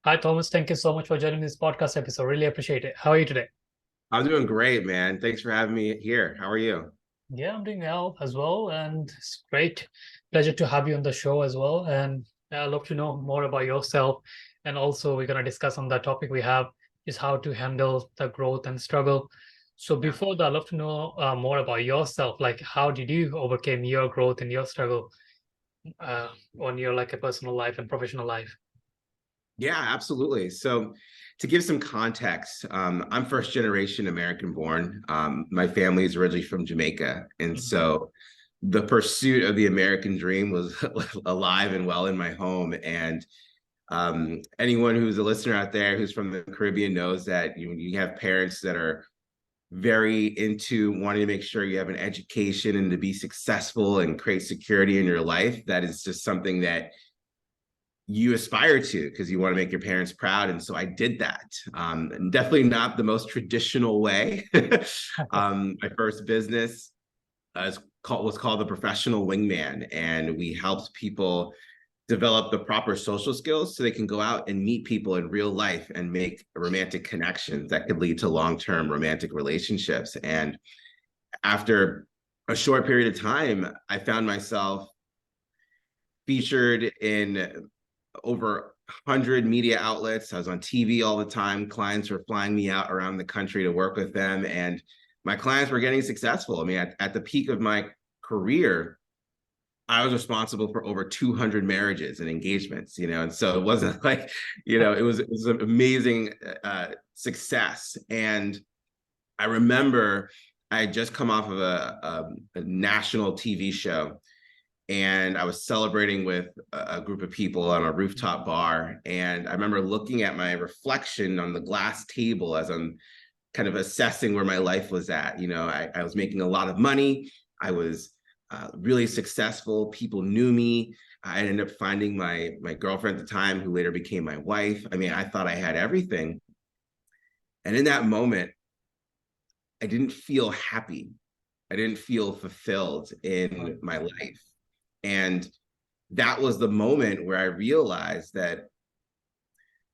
Hi, Thomas. Thank you so much for joining this podcast episode. Really appreciate it. How are you today? I'm doing great, man. Thanks for having me here. How are you? Yeah, I'm doing well as well. And it's great pleasure to have you on the show as well. And I'd love to know more about yourself. And also, we're going to discuss on the topic we have is how to handle the growth and struggle. So Yeah. before that, I'd love to know more about yourself. Like, how did you overcome your growth and your struggle uh, on your like a personal life and professional life? Yeah, absolutely. So, to give some context, I'm first generation American born. My family is originally from Jamaica. And Mhm. so the pursuit of the American dream was alive and well in my home. And anyone who's a listener out there who's from the Caribbean knows that you have parents that are very into wanting to make sure you have an education and to be successful and create security in your life. That is just something that you aspire to because you want to make your parents proud. And so I did that. Definitely not the most traditional way. My first business was called the Professional Wingman, and we helped people develop the proper social skills so they can go out and meet people in real life and make romantic connections that could lead to long-term romantic relationships. And after a short period of time, I found myself featured in over 100 media outlets. I was on TV all the time. Clients were flying me out around the country to work with them. And my clients were getting successful. I mean, at the peak of my career, I was responsible for over 200 marriages and engagements, and so it wasn't like, it was an amazing success. And I remember I had just come off of a national TV show, and I was celebrating with a group of people on a rooftop bar. And I remember looking at my reflection on the glass table as I'm kind of assessing where my life was at. I was making a lot of money. I was really successful. People knew me. I ended up finding my girlfriend at the time, who later became my wife. I mean, I thought I had everything. And in that moment, I didn't feel happy. I didn't feel fulfilled in my life. And that was the moment where I realized that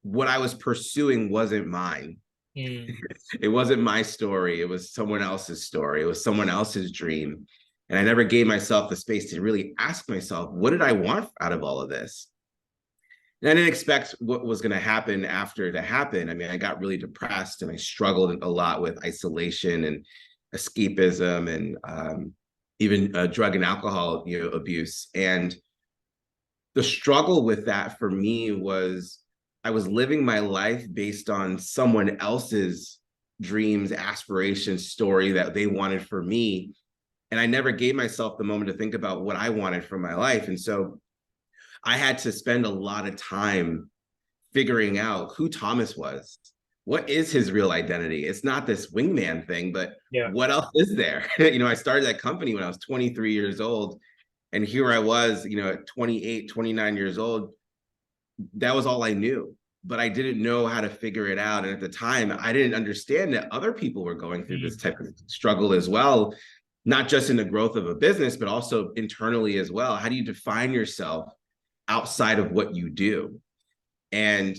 what I was pursuing wasn't mine. Mm. It wasn't my story. It was someone else's story. It was someone else's dream. And I never gave myself the space to really ask myself, what did I want out of all of this? And I didn't expect what was going to happen after to happen. I mean, I got really depressed and I struggled a lot with isolation and escapism and even drug and alcohol abuse. And the struggle with that for me was I was living my life based on someone else's dreams, aspirations, story that they wanted for me. And I never gave myself the moment to think about what I wanted for my life. And so I had to spend a lot of time figuring out who Thomas was. What is his real identity? It's not this wingman thing, but Yeah. what else is there? I started that company when I was 23 years old. And here I was, at 28, 29 years old. That was all I knew. But I didn't know how to figure it out. And at the time, I didn't understand that other people were going through this Mm. type of struggle as well, not just in the growth of a business, but also internally as well. How do you define yourself outside of what you do? And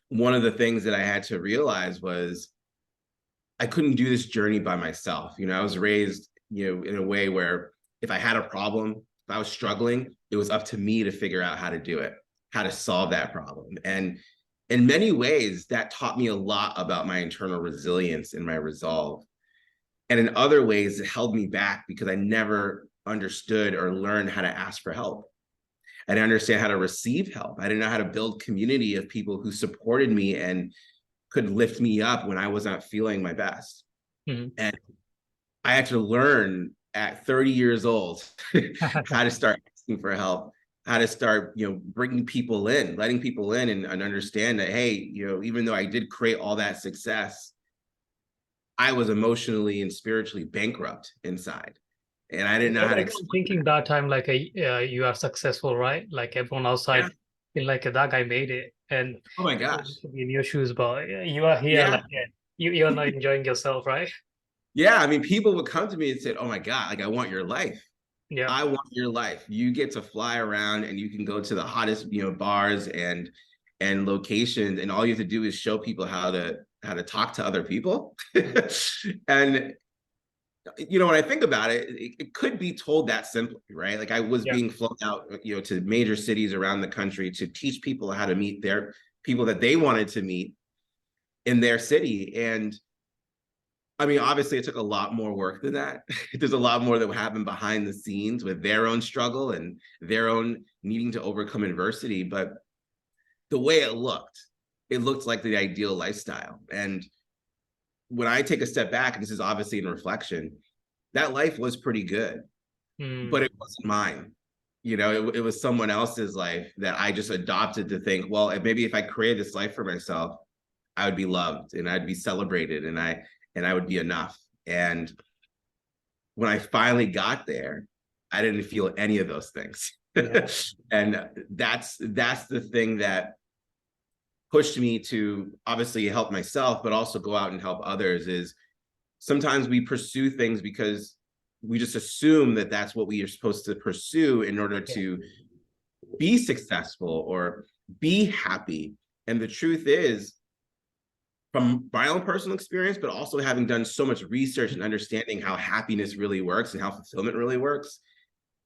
one of the things that I had to realize was I couldn't do this journey by myself. I was raised, in a way where if I had a problem, if I was struggling, it was up to me to figure out how to do it, how to solve that problem. And in many ways, that taught me a lot about my internal resilience and my resolve. And in other ways, it held me back because I never understood or learned how to ask for help. I didn't understand how to receive help. I didn't know how to build community of people who supported me and could lift me up when I was not feeling my best. Mhm. And I had to learn at 30 years old how to start asking for help, how to start, bringing people in, letting people in and understand that, hey, even though I did create all that success, I was emotionally and spiritually bankrupt inside. And I didn't know how to Everyone explain thinking that. that time like you are successful, right? Like everyone Yeah. outside feel like that guy made it, and Oh my you gosh. to be in your shoes, but you are here Yeah. like you're not enjoying yourself, right? Yeah. I mean, people would come to me and say, oh my God, like I want your life. Yeah. I want your life. You get to fly around and you can go to the hottest, bars and and locations, and all you have to do is show people how to talk to other people. And when I think about it, it could be told that simply, right? Like I was Yeah. being flown out, to major cities around the country to teach people how to meet their people that they wanted to meet in their city. And I mean, obviously it took a lot more work than that. There's a lot more that would happen behind the scenes with their own struggle and their own needing to overcome adversity. But the way it looked like the ideal lifestyle. And when I take a step back, and this is obviously in reflection, that life was pretty good, but it wasn't mine. It was someone else's life that I just adopted to think, well, maybe if I created this life for myself, I would be loved and I'd be celebrated and I would be enough. And when I finally got there, I didn't feel any of those things. Yeah. And that's the thing that pushed me to obviously help myself, but also go out and help others. Is sometimes we pursue things because we just assume that that's what we are supposed to pursue in order to be successful or be happy. And the truth is, from my own personal experience, but also having done so much research and understanding how happiness really works and how fulfillment really works,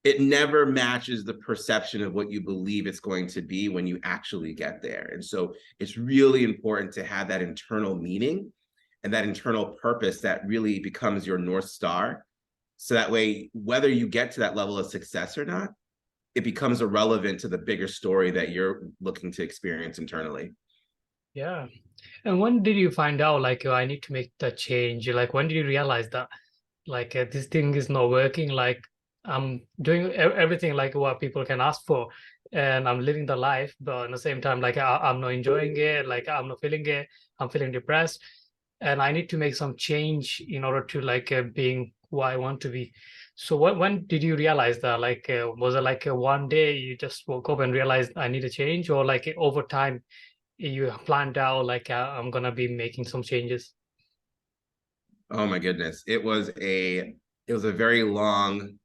it never matches the perception of what you believe it's going to be when you actually get there. And so it's really important to have that internal meaning and that internal purpose that really becomes your North Star. So that way, whether you get to that level of success or not, it becomes irrelevant to the bigger story that you're looking to experience internally. Yeah. And when did you find out, like, I need to make the change? Like, when did you realize that, like, this thing is not working? Like, I'm doing everything like what people can ask for, and I'm living the life, but at the same time, like, I'm not enjoying it. Like, I'm not feeling it. I'm feeling depressed, and I need to make some change in order to like being who I want to be. So, when did you realize that? Like, was it like one day you just woke up and realized I need a change, or like over time? You planned out like I'm gonna be making some changes? Oh my goodness. It was a very long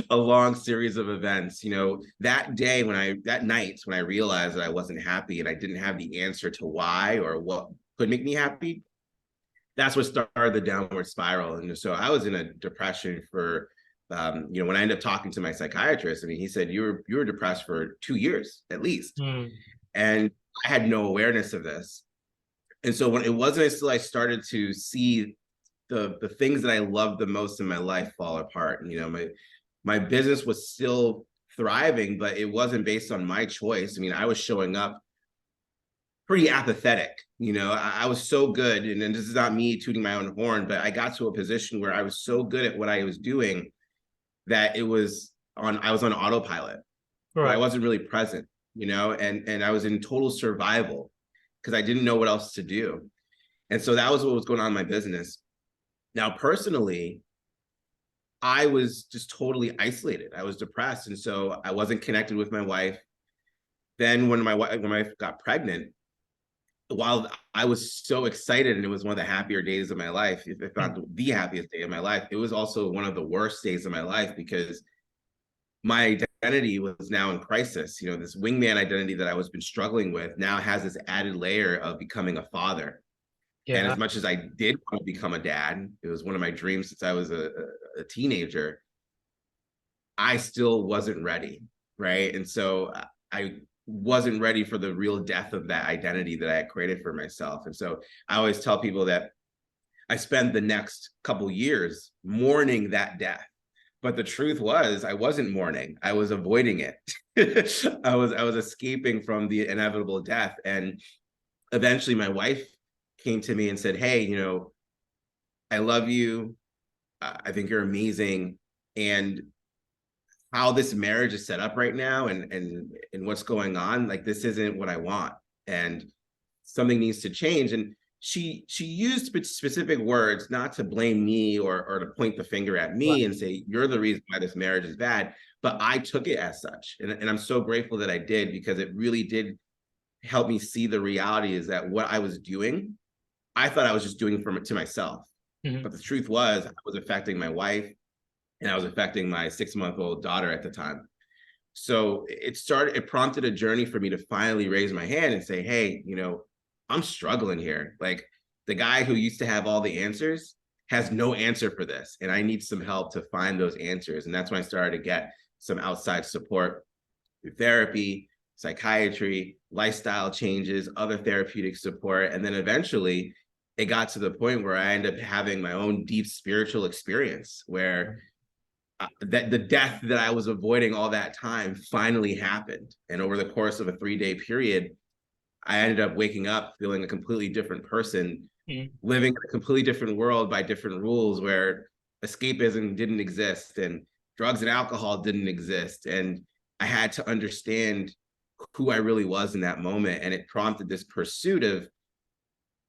a long series of events. That night when I realized that I wasn't happy and I didn't have the answer to why or what could make me happy, that's what started the downward spiral. And so I was in a depression for when I ended up talking to my psychiatrist. I mean, he said you were depressed for 2 years at least. And I had no awareness of this. And so when it wasn't until I started to see the things that I loved the most in my life fall apart. My business was still thriving, but it wasn't based on my choice. I mean, I was showing up pretty apathetic. I was so good, and this is not me tooting my own horn, but I got to a position where I was so good at what I was doing that I was on autopilot. But I Right. wasn't really present, and I was in total survival because I didn't know what else to do. And so that was what was going on in my business. Now, personally, I was just totally isolated. I was depressed. And so I wasn't connected with my wife. Then when my wife got pregnant, while I was so excited and it was one of the happier days of my life, if not the happiest day of my life, it was also one of the worst days of my life because my identity was now in crisis. This wingman identity that I was been struggling with now has this added layer of becoming a father. And Yeah. as much as I did want to become a dad, it was one of my dreams since I was a teenager, I still wasn't ready, right? And so I wasn't ready for the real death of that identity that I had created for myself. And so I always tell people that I spent the next couple years mourning that death. But the truth was, I wasn't mourning. I was avoiding it. I was escaping from the inevitable death. And eventually my wife came to me and said, "Hey, I love you. I think you're amazing. And how this marriage is set up right now and what's going on, like this isn't what I want. And something needs to change." And she used specific words, not to blame me or to point the finger at me Right. and say, "You're the reason why this marriage is bad." But I took it as such. And I'm so grateful that I did, because it really did help me see the reality is that what I was doing, I thought I was just doing to myself. Mhm. But the truth was I was affecting my wife and I was affecting my 6-month-old daughter at the time. So it prompted a journey for me to finally raise my hand and say, hey, I'm struggling here. Like, the guy who used to have all the answers has no answer for this. And I need some help to find those answers. And that's when I started to get some outside support through therapy, psychiatry, lifestyle changes, other therapeutic support. And then eventually it got to the point where I ended up having my own deep spiritual experience where that the death that I was avoiding all that time finally happened. And over the course of a 3-day period, I ended up waking up feeling a completely different person, living in a completely different world by different rules, where escapism didn't exist and drugs and alcohol didn't exist. And I had to understand who I really was in that moment. And it prompted this pursuit of,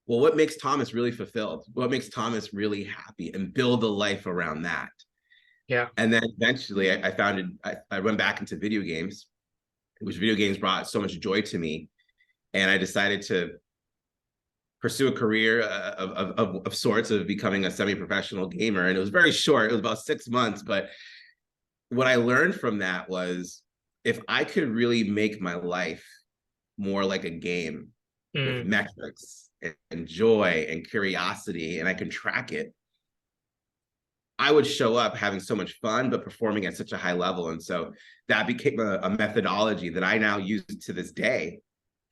well, what makes Thomas really fulfilled? What makes Thomas really happy? And build a life around that. Yeah. And then eventually I went back into video games, which video games brought so much joy to me. And I decided to pursue a career of sorts of becoming a semi-professional gamer. And it was very short. It was about 6 months. But what I learned from that was, if I could really make my life more like a game with metrics and joy and curiosity, and I can track it, I would show up having so much fun, but performing at such a high level. And so that became a methodology that I now use to this day,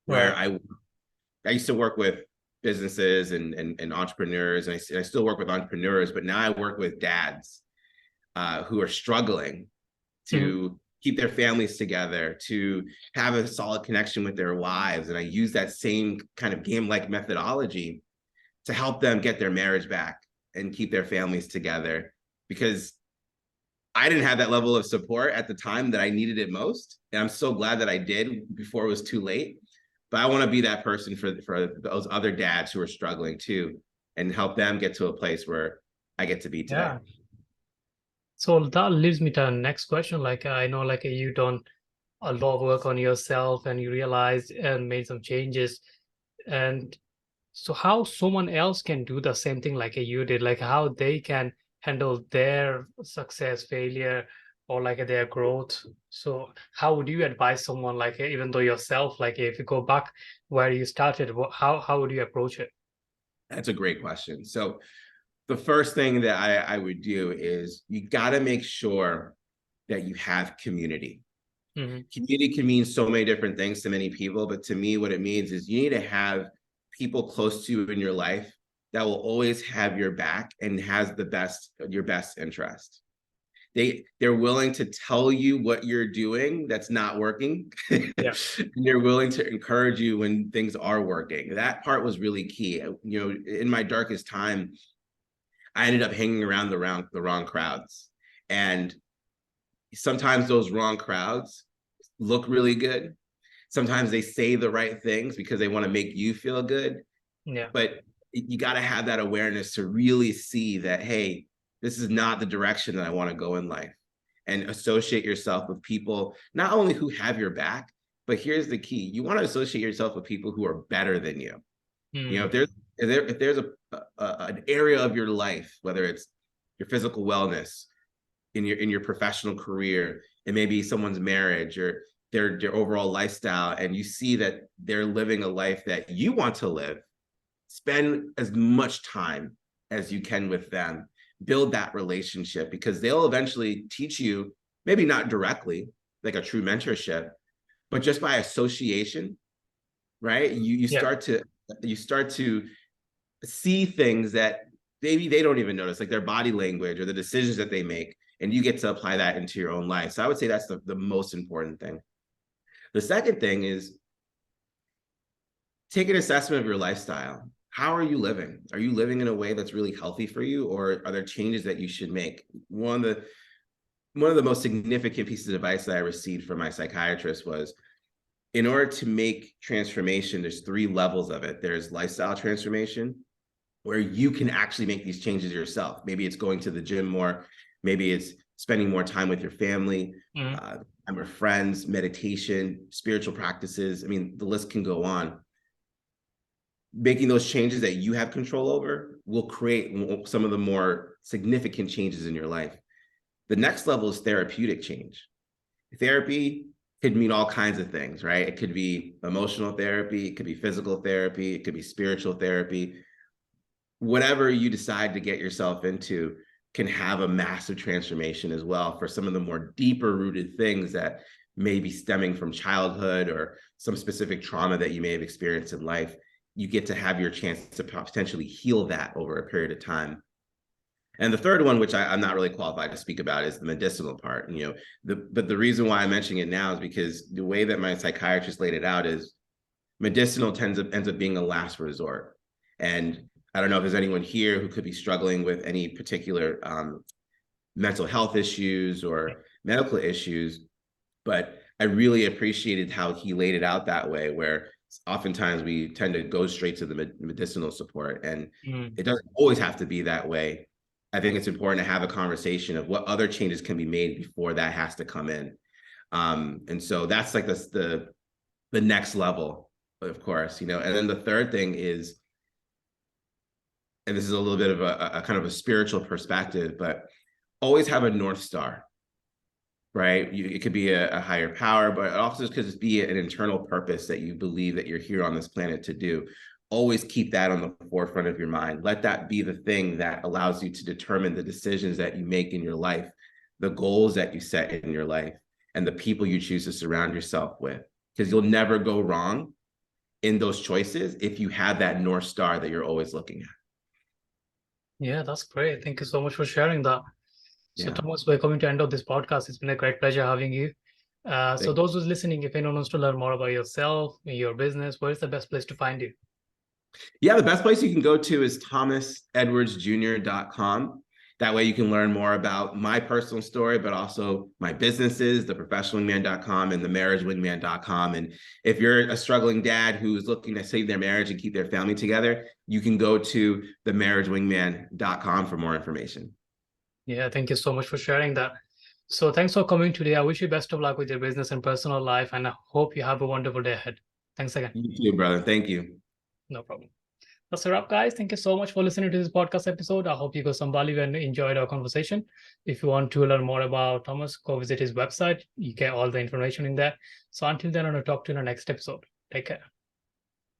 where I used to work with businesses and entrepreneurs, and I still work with entrepreneurs, but now I work with dads who are struggling to keep their families together, to have a solid connection with their wives. And I use that same kind of game-like methodology to help them get their marriage back and keep their families together, because I didn't have that level of support at the time that I needed it most. And I'm so glad that I did before it was too late. But I want to be that person for those other dads who are struggling too, and help them get to a place where I get to be today. Yeah. So that leads me to the next question. Like, I know, like, you done a lot of work on yourself and you realized and made some changes. And so how someone else can do the same thing like you did, like how they can handle their success, failure, or like their growth. So how would you advise someone, like, even though yourself, like if you go back where you started, how would you approach it? That's a great question. So the first thing that I would do is, you got to make sure that you have community. Community can mean so many different things to many people, but to me, what it means is you need to have people close to you in your life that will always have your back and has your best interest. They're willing to tell you what you're doing that's not working. Yeah. And they're willing to encourage you when things are working. That part was really key. In my darkest time, I ended up hanging around the wrong crowds. And sometimes those wrong crowds look really good. Sometimes they say the right things because they want to make you feel good. Yeah. But you got to have that awareness to really see that, hey, this is not the direction that I want to go in life. And associate yourself with people, not only who have your back, but here's the key. You want to associate yourself with people who are better than you. If there's an area of your life, whether it's your physical wellness, in your professional career, it may be someone's marriage or their overall lifestyle, and you see that they're living a life that you want to live, spend as much time as you can with them. Build that relationship, because they'll eventually teach you, maybe not directly, like a true mentorship, but just by association, right? You start to see things that maybe they don't even notice, like their body language or the decisions that they make, and you get to apply that into your own life. So I would say that's the most important thing. The second thing is, take an assessment of your lifestyle. How are you living? Are you living in a way that's really healthy for you, or are there changes that you should make? One of the most significant pieces of advice that I received from my psychiatrist was, in order to make transformation, there's 3 levels of it. There's lifestyle transformation, where you can actually make these changes yourself. Maybe it's going to the gym more. Maybe it's spending more time with your family, time with friends, meditation, spiritual practices. I mean, the list can go on. Making those changes that you have control over will create some of the more significant changes in your life. The next level is therapeutic change. therapy could mean all kinds of things, right? It could be emotional therapy, it could be physical therapy, it could be spiritual therapy. Whatever you decide to get yourself into can have a massive transformation as well for some of the more deeper rooted things that may be stemming from childhood or some specific trauma that you may have experienced in life. You get to have your chance to potentially heal that over a period of time. And the third one, which I'm not really qualified to speak about, is the medicinal part. But the reason why I'm mentioning it now is because the way that my psychiatrist laid it out is medicinal ends up being a last resort. And I don't know if there's anyone here who could be struggling with any particular mental health issues or medical issues, but I really appreciated how he laid it out that way, where oftentimes we tend to go straight to the medicinal support, and it doesn't always have to be that way. I think it's important to have a conversation of what other changes can be made before that has to come in. And so that's like the next level, of course, and then the third thing is, and this is a little bit of a kind of a spiritual perspective, but always have a North Star, right? It could be a higher power, but it also could be an internal purpose that you believe that you're here on this planet to do. Always keep that on the forefront of your mind. Let that be the thing that allows you to determine the decisions that you make in your life, the goals that you set in your life, and the people you choose to surround yourself with. Because you'll never go wrong in those choices if you have that North Star that you're always looking at. Yeah, that's great. Thank you so much for sharing that. So Yeah. Thomas, we're coming to the end of this podcast. It's been a great pleasure having you. So those who's listening, if anyone wants to learn more about yourself, your business, where is the best place to find you? Yeah, the best place you can go to is thomasedwardsjr.com. That way you can learn more about my personal story, but also my businesses, theprofessionalwingman.com and themarriagewingman.com. And if you're a struggling dad who's looking to save their marriage and keep their family together, you can go to themarriagewingman.com for more information. Yeah, thank you so much for sharing that. So thanks for coming today. I wish you best of luck with your business and personal life, and I hope you have a wonderful day ahead. Thanks again. You too, brother. Thank you. No problem. That's a wrap, guys. Thank you so much for listening to this podcast episode. I hope you got some value and enjoyed our conversation. If you want to learn more about Thomas, go visit his website. You get all the information in there. So until then, I'm going to talk to you in the next episode. Take care.